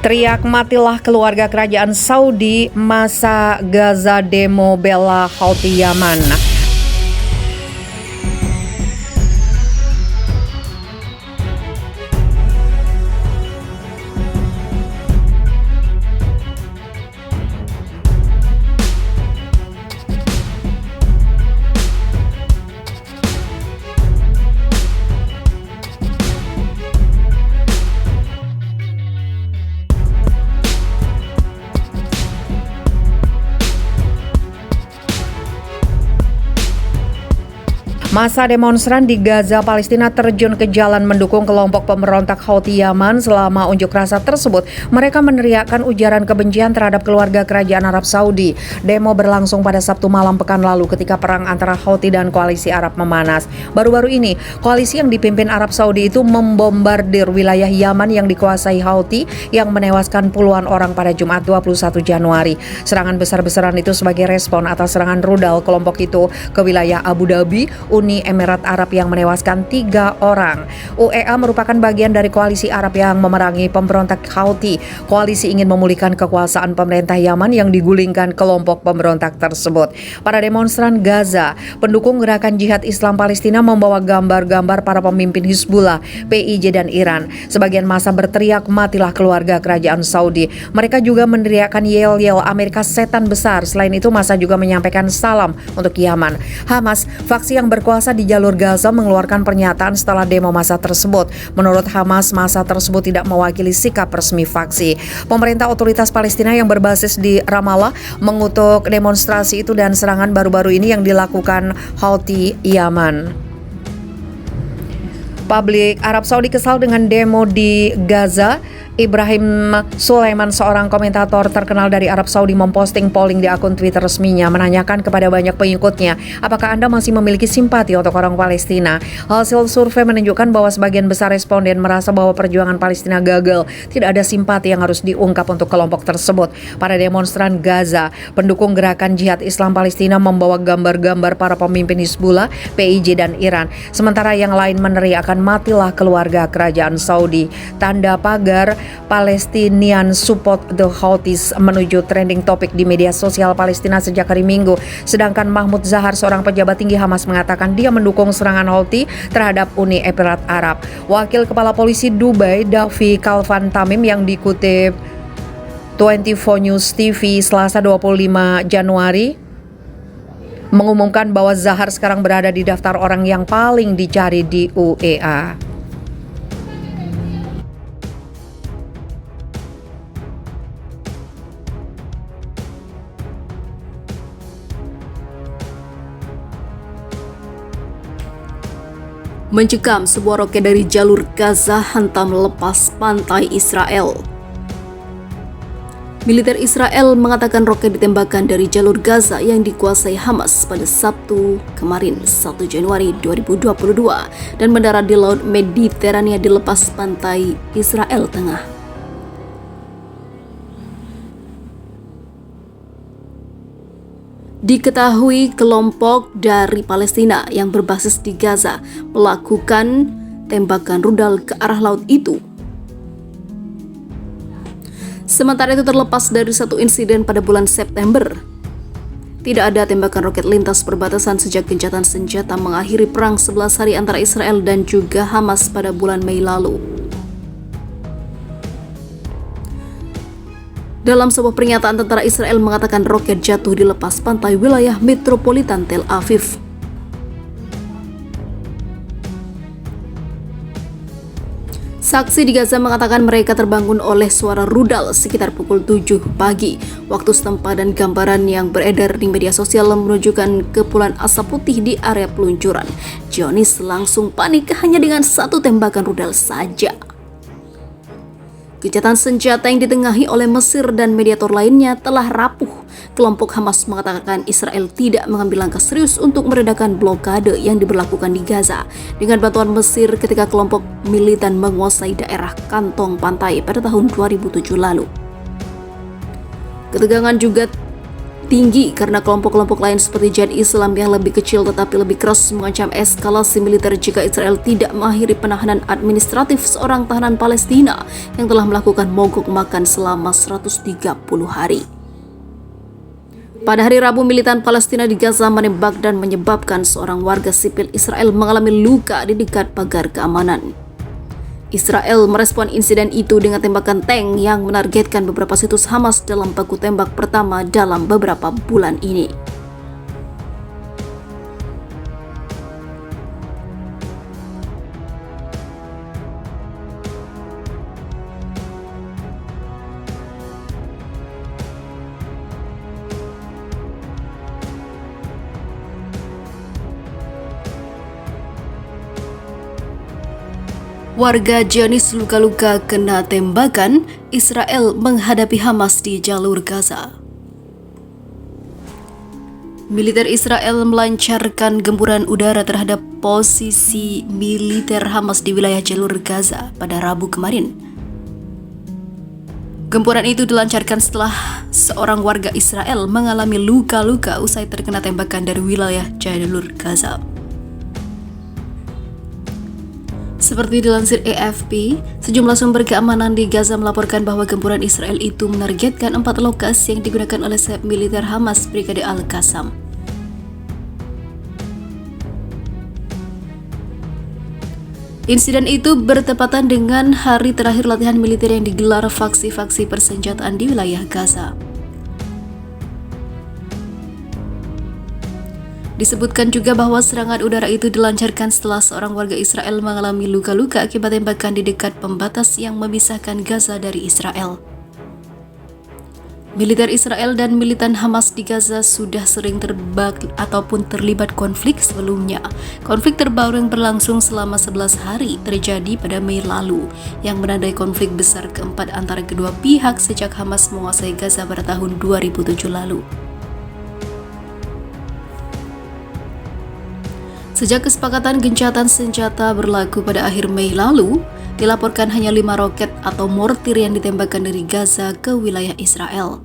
Teriak matilah keluarga kerajaan Saudi masa Gaza demo bela Houthi Yaman. Masa demonstran di Gaza, Palestina terjun ke jalan mendukung kelompok pemberontak Houthi Yaman. Selama unjuk rasa tersebut, mereka meneriakkan ujaran kebencian terhadap keluarga kerajaan Arab Saudi. Demo berlangsung pada Sabtu malam pekan lalu ketika perang antara Houthi dan koalisi Arab memanas. Baru-baru ini, koalisi yang dipimpin Arab Saudi itu membombardir wilayah Yaman yang dikuasai Houthi yang menewaskan puluhan orang pada Jumat 21 Januari. Serangan besar-besaran itu sebagai respon atas serangan rudal kelompok itu ke wilayah Abu Dhabi, Uni Emirat Arab yang menewaskan 3 orang. UEA merupakan bagian dari koalisi Arab yang memerangi pemberontak Houthi. Koalisi ingin memulihkan kekuasaan pemerintah Yaman yang digulingkan kelompok pemberontak tersebut. Para demonstran Gaza, pendukung gerakan jihad Islam Palestina membawa gambar-gambar para pemimpin Hizbullah, PIJ dan Iran. Sebagian massa berteriak matilah keluarga kerajaan Saudi. Mereka juga meneriakkan yel-yel Amerika setan besar. Selain itu, massa juga menyampaikan salam untuk Yaman. Hamas, faksi yang berkuasa di jalur Gaza, mengeluarkan pernyataan setelah demo massa tersebut. Menurut Hamas, massa tersebut tidak mewakili sikap resmi faksi. Pemerintah otoritas Palestina yang berbasis di Ramallah mengutuk demonstrasi itu dan serangan baru-baru ini yang dilakukan Houthi Yaman. Publik Arab Saudi kesal dengan demo di Gaza. Ibrahim Sulaiman, seorang komentator terkenal dari Arab Saudi, memposting polling di akun Twitter resminya menanyakan kepada banyak pengikutnya, apakah Anda masih memiliki simpati untuk orang Palestina? Hasil survei menunjukkan bahwa sebagian besar responden merasa bahwa perjuangan Palestina gagal. Tidak ada simpati yang harus diungkap untuk kelompok tersebut. Para demonstran Gaza, pendukung gerakan jihad Islam Palestina, membawa gambar-gambar para pemimpin Hizbullah, PIJ dan Iran. Sementara yang lain meneriakkan matilah keluarga kerajaan Saudi. Tanda pagar Palestinian support the Houthis menuju trending topik di media sosial Palestina sejak hari Minggu. Sedangkan Mahmud Zahar, seorang pejabat tinggi Hamas, mengatakan dia mendukung serangan Houthi terhadap Uni Emirat Arab. Wakil Kepala Polisi Dubai, Davi Kalvan Tamim, yang dikutip 24 News TV Selasa 25 Januari mengumumkan bahwa Zahar sekarang berada di daftar orang yang paling dicari di UEA. Mencekam, sebuah roket dari jalur Gaza hantam lepas pantai Israel. Militer Israel mengatakan roket ditembakkan dari jalur Gaza yang dikuasai Hamas pada Sabtu kemarin 1 Januari 2022 dan mendarat di Laut Mediterania di lepas pantai Israel Tengah. Diketahui kelompok dari Palestina yang berbasis di Gaza melakukan tembakan rudal ke arah laut itu. Sementara itu, terlepas dari satu insiden pada bulan September, tidak ada tembakan roket lintas perbatasan sejak gencatan senjata mengakhiri perang 11 hari antara Israel dan juga Hamas pada bulan Mei lalu. Dalam sebuah pernyataan, tentara Israel mengatakan roket jatuh di lepas pantai wilayah metropolitan Tel Aviv. Saksi di Gaza mengatakan mereka terbangun oleh suara rudal sekitar pukul 7 pagi waktu setempat, dan gambaran yang beredar di media sosial menunjukkan kepulan asap putih di area peluncuran. Zionis langsung panik hanya dengan satu tembakan rudal saja. Gencatan senjata yang ditengahi oleh Mesir dan mediator lainnya telah rapuh. Kelompok Hamas mengatakan Israel tidak mengambil langkah serius untuk meredakan blokade yang diberlakukan di Gaza dengan bantuan Mesir ketika kelompok militan menguasai daerah kantong pantai pada tahun 2007 lalu. Ketegangan juga tinggi karena kelompok-kelompok lain seperti Jihad Islam yang lebih kecil tetapi lebih keras mengancam eskalasi militer jika Israel tidak mengakhiri penahanan administratif seorang tahanan Palestina yang telah melakukan mogok makan selama 130 hari. Pada hari Rabu, militan Palestina di Gaza menembak dan menyebabkan seorang warga sipil Israel mengalami luka di dekat pagar keamanan. Israel merespon insiden itu dengan tembakan tank yang menargetkan beberapa situs Hamas dalam baku tembak pertama dalam beberapa bulan ini. Warga Zionis luka-luka kena tembakan, Israel menghadapi Hamas di jalur Gaza. Militer Israel melancarkan gempuran udara terhadap posisi militer Hamas di wilayah jalur Gaza pada Rabu kemarin. Gempuran itu dilancarkan setelah seorang warga Israel mengalami luka-luka usai terkena tembakan dari wilayah jalur Gaza. Seperti dilansir AFP, sejumlah sumber keamanan di Gaza melaporkan bahwa gempuran Israel itu menargetkan 4 lokasi yang digunakan oleh sayap militer Hamas Brigade Al-Qassam. Insiden itu bertepatan dengan hari terakhir latihan militer yang digelar faksi-faksi persenjataan di wilayah Gaza. Disebutkan juga bahwa serangan udara itu dilancarkan setelah seorang warga Israel mengalami luka-luka akibat tembakan di dekat pembatas yang memisahkan Gaza dari Israel. Militer Israel dan militan Hamas di Gaza sudah sering terlibat konflik sebelumnya. Konflik terbaru yang berlangsung selama 11 hari terjadi pada Mei lalu, yang menandai konflik besar keempat antara kedua pihak sejak Hamas menguasai Gaza pada tahun 2007 lalu. Sejak kesepakatan gencatan senjata berlaku pada akhir Mei lalu, dilaporkan hanya 5 roket atau mortir yang ditembakkan dari Gaza ke wilayah Israel.